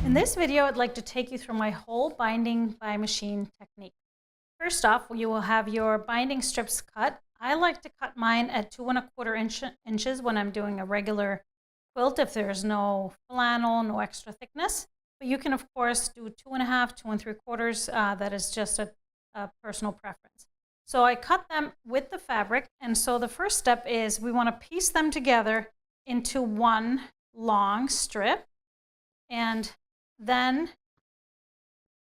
In this video, I'd like to take you through my whole binding by machine technique. First off, you will have your binding strips cut. I like to cut mine at 2 1/4 inches when I'm doing a regular quilt if there's no flannel, no extra thickness. But you can, of course, do 2 1/2, 2 3/4. That is just a personal preference. So I cut them with the fabric. And so the first step is we want to piece them together into one long strip. And then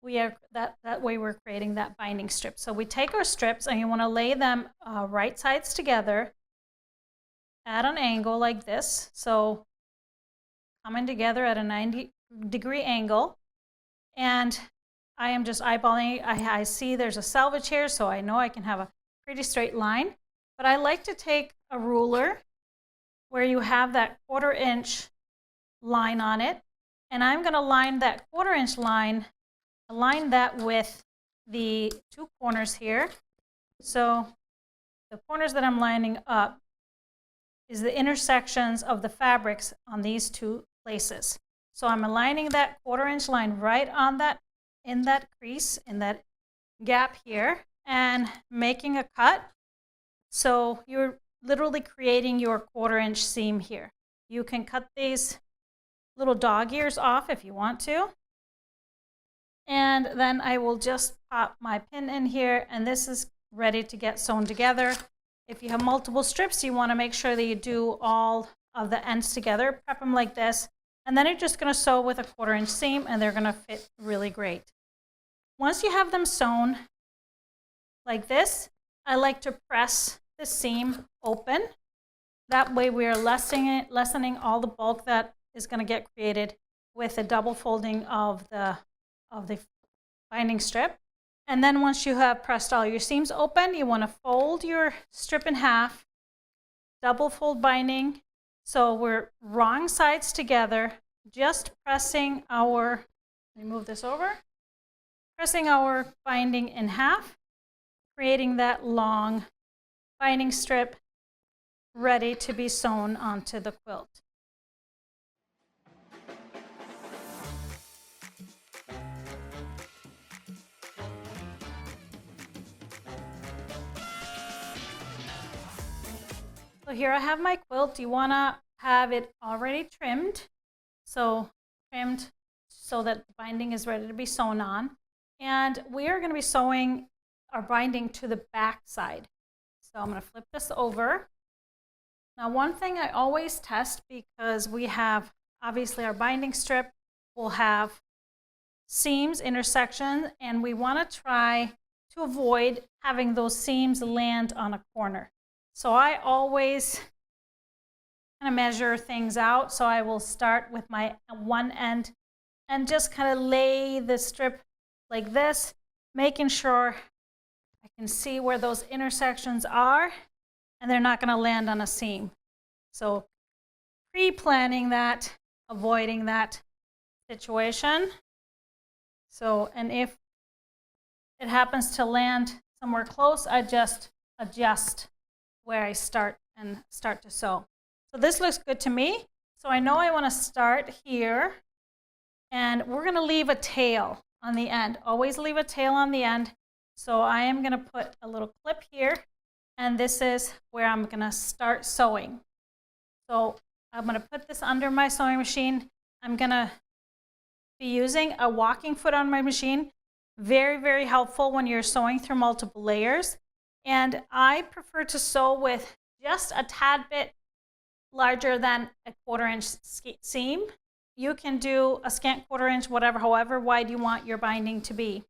we are that way we're creating that binding strip. So we take our strips and you want to lay them right sides together at an angle like this. So coming together at a 90-degree angle. And I am just eyeballing. I see there's a selvage here, so I know I can have a pretty straight line. But I like to take a ruler where you have that 1/4 inch line on it. And I'm going to line that 1/4 inch line, align that with the 2 corners here. So the corners that I'm lining up is the intersections of the fabrics on these 2 places. So I'm aligning that 1/4 inch line right on that, in that crease, in that gap here, and making a cut. So you're literally creating your 1/4 inch seam here. You can cut these little dog ears off if you want to. And then I will just pop my pin in here, and this is ready to get sewn together. If you have multiple strips, you want to make sure that you do all of the ends together, prep them like this, and then you're just going to sew with a 1/4 inch seam, and they're going to fit really great. Once you have them sewn like this, I like to press the seam open. That way we are lessening all the bulk that is going to get created with the double folding of the binding strip. And then once you have pressed all your seams open, you want to fold your strip in half, double fold binding. So we're wrong sides together, just pressing our, let me move this over, pressing our binding in half, creating that long binding strip ready to be sewn onto the quilt. So here I have my quilt. You want to have it already trimmed. So trimmed so that the binding is ready to be sewn on. And we are going to be sewing our binding to the back side. So I'm going to flip this over. Now one thing I always test, because we have obviously our binding strip will have seams, intersections, and we want to try to avoid having those seams land on a corner. So I always kind of measure things out. So I will start with my one end and just kind of lay the strip like this, making sure I can see where those intersections are and they're not going to land on a seam. So pre-planning that, avoiding that situation. So, and if it happens to land somewhere close, I just adjust where I start to sew. So this looks good to me. So I know I want to start here, and we're going to leave a tail on the end. Always leave a tail on the end. So I am going to put a little clip here, and this is where I'm going to start sewing. So I'm going to put this under my sewing machine. I'm going to be using a walking foot on my machine. Very, very helpful when you're sewing through multiple layers. And I prefer to sew with just a tad bit larger than a 1/4 inch seam. You can do a scant 1/4 inch, whatever, however wide you want your binding to be.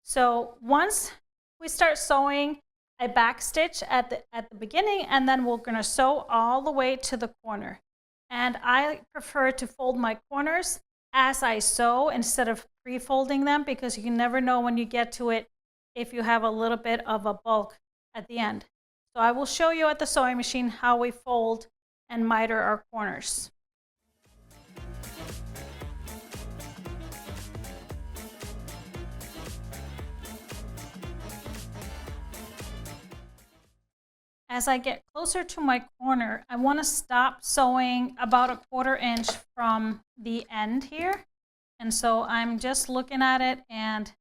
So once we start sewing, I back stitch at the beginning, and then we're going to sew all the way to the corner. And I prefer to fold my corners as I sew instead of pre-folding them, because you never know when you get to it if you have a little bit of a bulk at the end. So I will show you at the sewing machine how we fold and miter our corners. As I get closer to my corner, I want to stop sewing about a 1/4 inch from the end here. And so I'm just looking at it and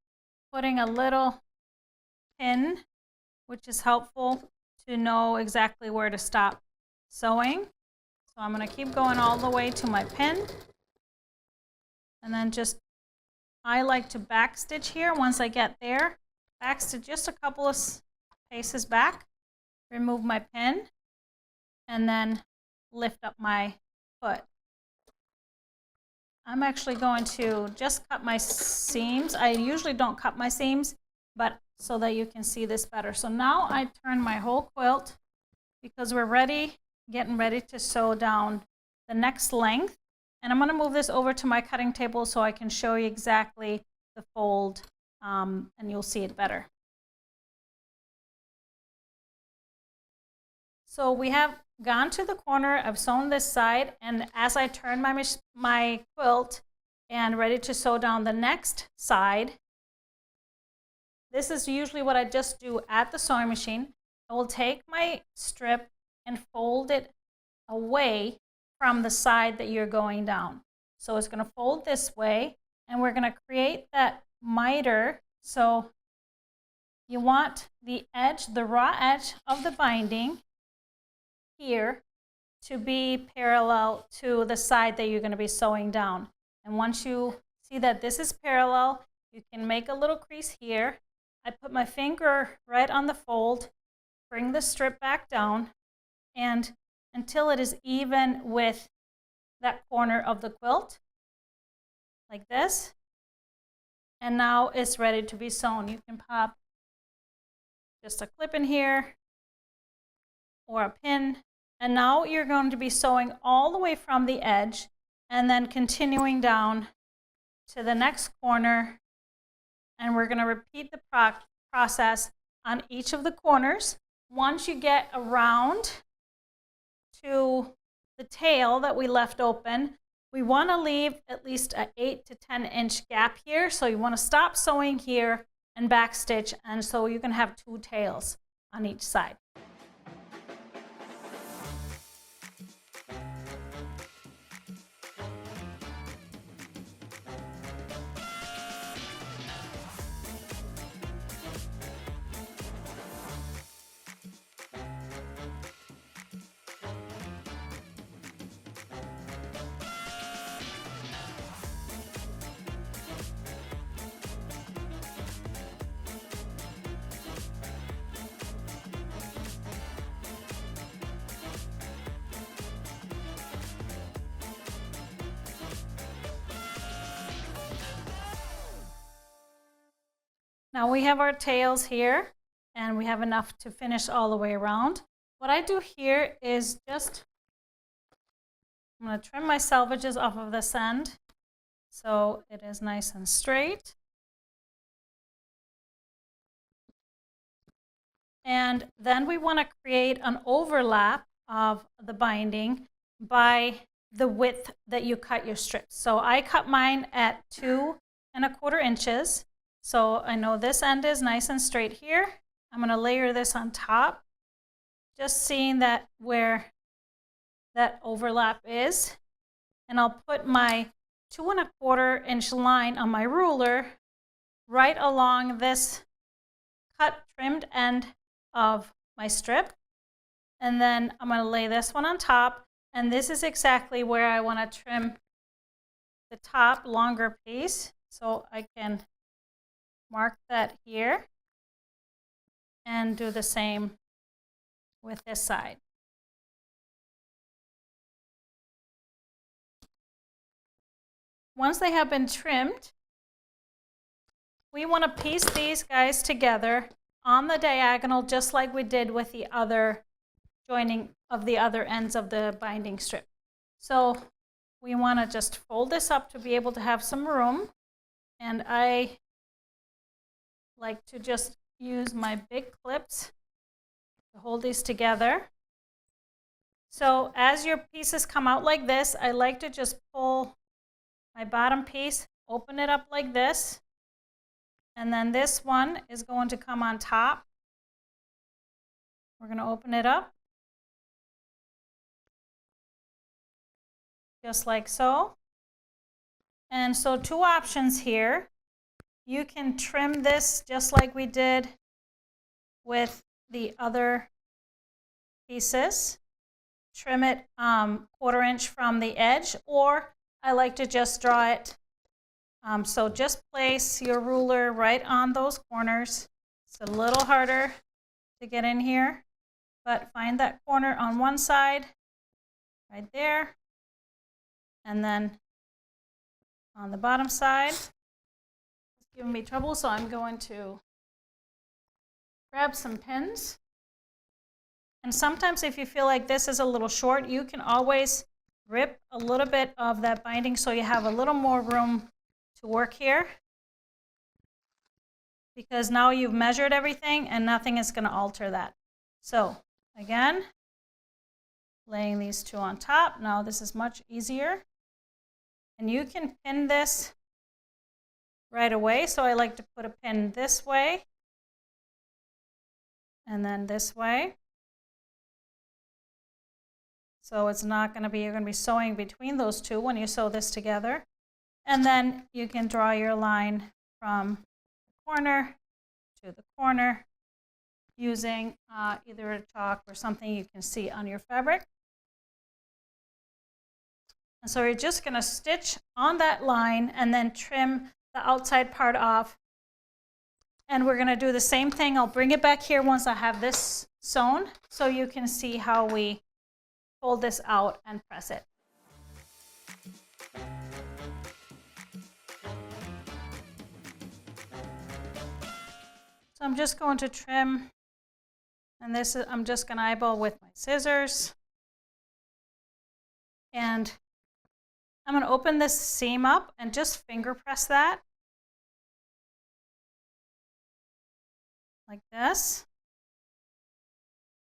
putting a little pin, which is helpful to know exactly where to stop sewing. So I'm going to keep going all the way to my pin. And then just, I like to backstitch here. Once I get there, backstitch just a couple of paces back, remove my pin, and then lift up my foot. I'm actually going to just cut my seams. I usually don't cut my seams, but so that you can see this better. So now I turn my whole quilt because we're ready, getting ready to sew down the next length. And I'm going to move this over to my cutting table so I can show you exactly the fold, and you'll see it better. So we have gone to the corner, I've sewn this side, and as I turn my quilt and ready to sew down the next side, this is usually what I just do at the sewing machine. I will take my strip and fold it away from the side that you're going down. So it's going to fold this way, and we're going to create that miter. So you want the edge, the raw edge of the binding here to be parallel to the side that you're going to be sewing down. And once you see that this is parallel, you can make a little crease here. I put my finger right on the fold, bring the strip back down, and until it is even with that corner of the quilt, like this. And now it's ready to be sewn. You can pop just a clip in here or a pin. And now you're going to be sewing all the way from the edge and then continuing down to the next corner. And we're going to repeat the process on each of the corners. Once you get around to the tail that we left open, we want to leave at least an 8 to 10 inch gap here. So you want to stop sewing here and backstitch, and so you can have 2 tails on each side. Now we have our tails here, and we have enough to finish all the way around. What I do here is just, I'm going to trim my selvages off of this end so it is nice and straight. And then we want to create an overlap of the binding by the width that you cut your strips. So I cut mine at 2 1/4 inches. So I know this end is nice and straight here. I'm going to layer this on top, just seeing that where that overlap is. And I'll put my 2 1/4 inch line on my ruler right along this cut trimmed end of my strip. And then I'm going to lay this one on top. And this is exactly where I want to trim the top longer piece. So I can mark that here and do the same with this side. Once they have been trimmed, we want to piece these guys together on the diagonal just like we did with the other joining of the other ends of the binding strip. So we want to just fold this up to be able to have some room, and I like to just use my big clips to hold these together. So as your pieces come out like this, I like to just pull my bottom piece, open it up like this, and then this one is going to come on top. We're going to open it up just like so. And so two options here. You can trim this just like we did with the other pieces. Trim it 1/4 inch from the edge, or I like to just draw it. So just place your ruler right on those corners. It's a little harder to get in here, but find that corner on one side, right there, and then on the bottom side. It's giving me trouble, so I'm going to grab some pins. And sometimes if you feel like this is a little short, you can always rip a little bit of that binding so you have a little more room to work here. Because now you've measured everything and nothing is going to alter that. So again, laying these two on top. Now this is much easier. And you can pin this right away. So I like to put a pin this way and then this way. So it's not going to be, you're going to be sewing between those two when you sew this together. And then you can draw your line from the corner to the corner using either a chalk or something you can see on your fabric. And so you're just going to stitch on that line and then trim the outside part off. And we're going to do the same thing. I'll bring it back here once I have this sewn so you can see how we fold this out and press it. So I'm just going to trim, and this is, I'm just going to eyeball with my scissors. And I'm going to open this seam up and just finger press that like this.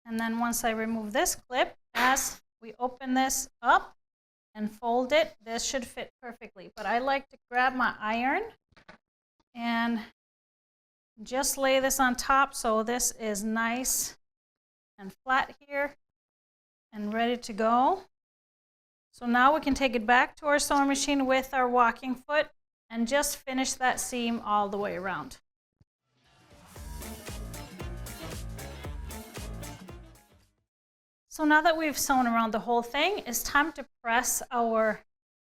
And then once I remove this clip, as we open this up and fold it, this should fit perfectly. But I like to grab my iron and just lay this on top so this is nice and flat here and ready to go. So now we can take it back to our sewing machine with our walking foot and just finish that seam all the way around. So now that we've sewn around the whole thing, it's time to press our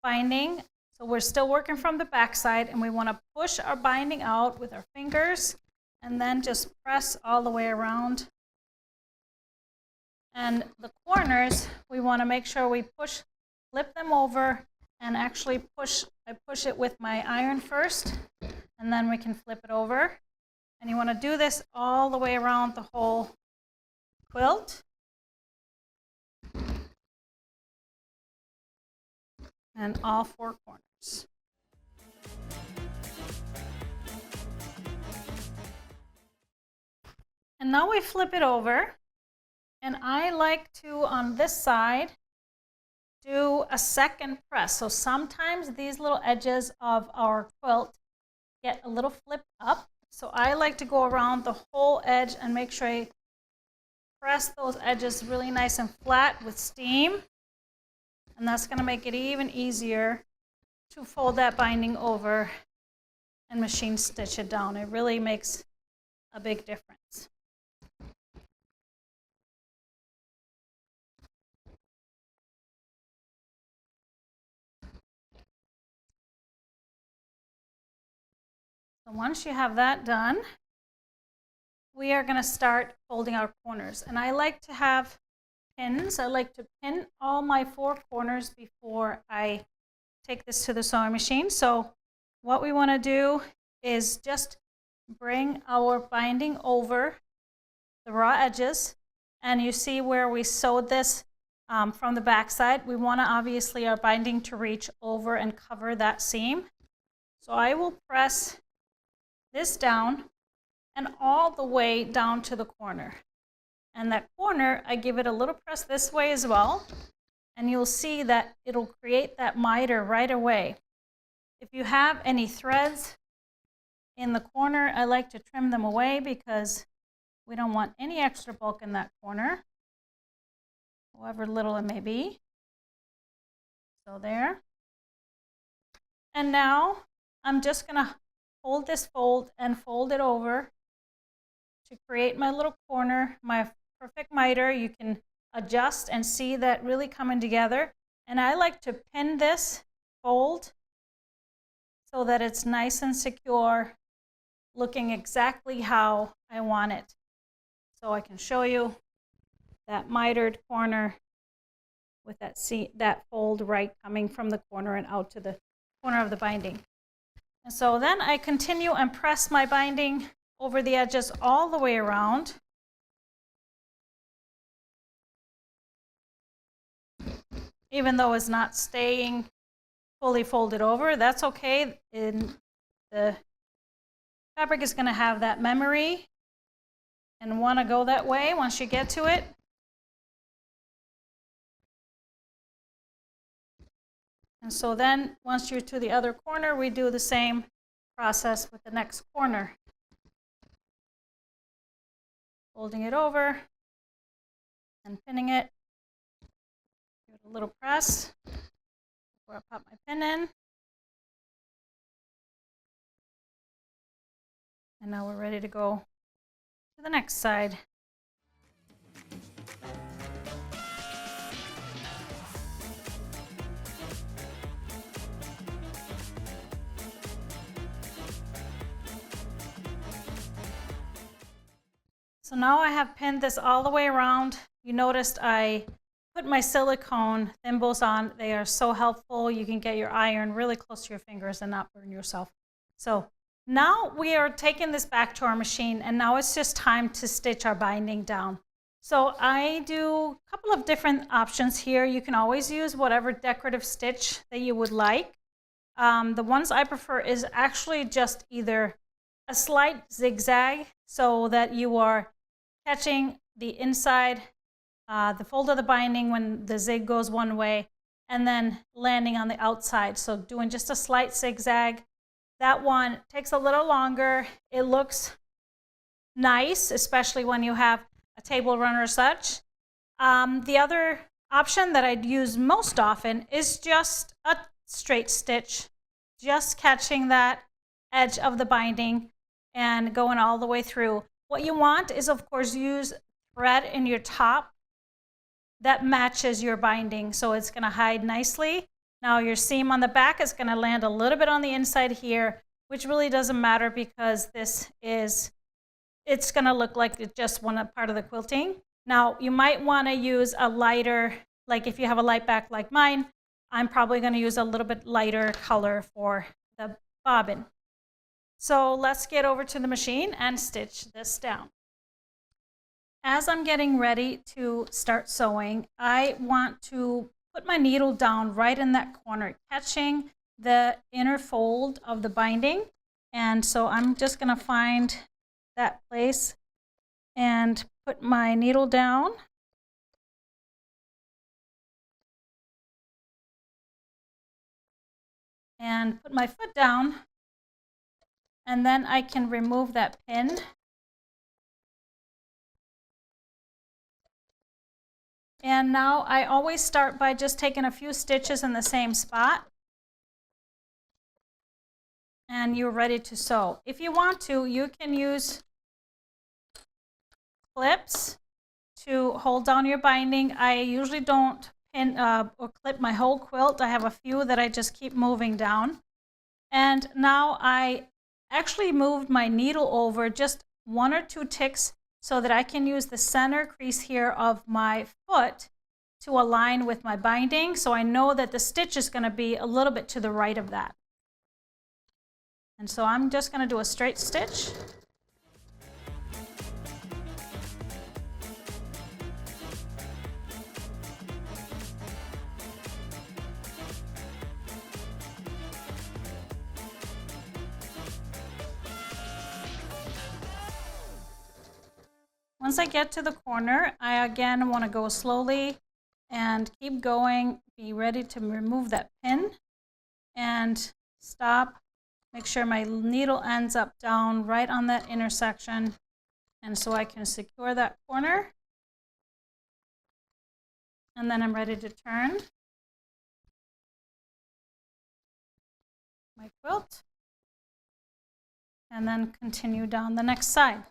binding. So we're still working from the back side, and we want to push our binding out with our fingers and then just press all the way around. And the corners, we want to make sure we push, flip them over, and actually push. I push it with my iron first, and then we can flip it over. And you want to do this all the way around the whole quilt. And all four corners. And now we flip it over, and I like to, on this side, do a second press. So sometimes these little edges of our quilt get a little flipped up. So I like to go around the whole edge and make sure I press those edges really nice and flat with steam. And that's going to make it even easier to fold that binding over and machine stitch it down. It really makes a big difference. So once you have that done, we are going to start folding our corners. And I like to have pins. I like to pin all my four corners before I take this to the sewing machine. So what we want to do is just bring our binding over the raw edges, and you see where we sewed this from the back side. We want to obviously our binding to reach over and cover that seam. So I will press this down and all the way down to the corner. And that corner, I give it a little press this way as well, and you'll see that it'll create that miter right away. If you have any threads in the corner, I like to trim them away because we don't want any extra bulk in that corner, however little it may be. So there. And now I'm just going to hold this fold and fold it over to create my little corner, my perfect miter. You can adjust and see that really coming together. And I like to pin this fold so that it's nice and secure, looking exactly how I want it. So I can show you that mitered corner with that fold right coming from the corner and out to the corner of the binding. And so then I continue and press my binding over the edges all the way around. Even though it's not staying fully folded over, that's okay. The fabric is going to have that memory and want to go that way once you get to it. And so then once you're to the other corner, we do the same process with the next corner. Folding it over and pinning it. Give it a little press before I pop my pin in. And now we're ready to go to the next side. So now I have pinned this all the way around. You noticed I put my silicone thimbles on. They are so helpful. You can get your iron really close to your fingers and not burn yourself. So now we are taking this back to our machine, and now it's just time to stitch our binding down. So I do a couple of different options here. You can always use whatever decorative stitch that you would like. The ones I prefer is actually just either a slight zigzag so that you are catching the inside, the fold of the binding when the zig goes one way, and then landing on the outside. So doing just a slight zigzag. That one takes a little longer. It looks nice, especially when you have a table runner or such. The other option that I'd use most often is just a straight stitch, just catching that edge of the binding and going all the way through. What you want is, of course, use thread in your top that matches your binding, so it's going to hide nicely. Now your seam on the back is going to land a little bit on the inside here, which really doesn't matter because it's going to look like it's just one part of the quilting. Now you might want to use a lighter, like if you have a light back like mine, I'm probably going to use a little bit lighter color for the bobbin. So let's get over to the machine and stitch this down. As I'm getting ready to start sewing, I want to put my needle down right in that corner, catching the inner fold of the binding. And so I'm just going to find that place and put my needle down. And put my foot down. And then I can remove that pin. And now I always start by just taking a few stitches in the same spot. And you're ready to sew. If you want to, you can use clips to hold down your binding. I usually don't pin or clip my whole quilt. I have a few that I just keep moving down. And now I actually moved my needle over just 1 or 2 ticks so that I can use the center crease here of my foot to align with my binding. So I know that the stitch is going to be a little bit to the right of that. And so I'm just going to do a straight stitch. Once I get to the corner, I again want to go slowly and keep going. Be ready to remove that pin and stop. Make sure my needle ends up down right on that intersection, and so I can secure that corner. And then I'm ready to turn. my quilt and then continue down the next side.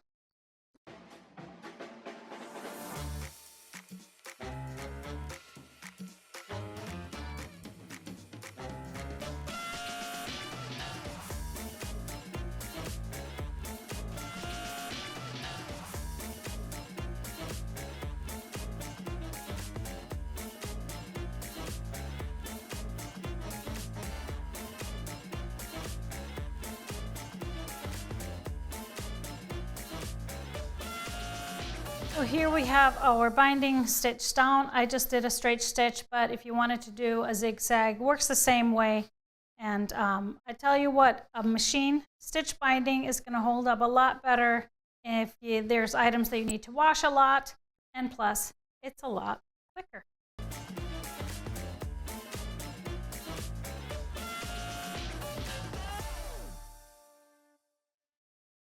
So here we have our binding stitched down. I just did a straight stitch, but if you wanted to do a zigzag, works the same way. And I tell you what, a machine stitch binding is going to hold up a lot better if there's items that you need to wash a lot, and plus it's a lot quicker.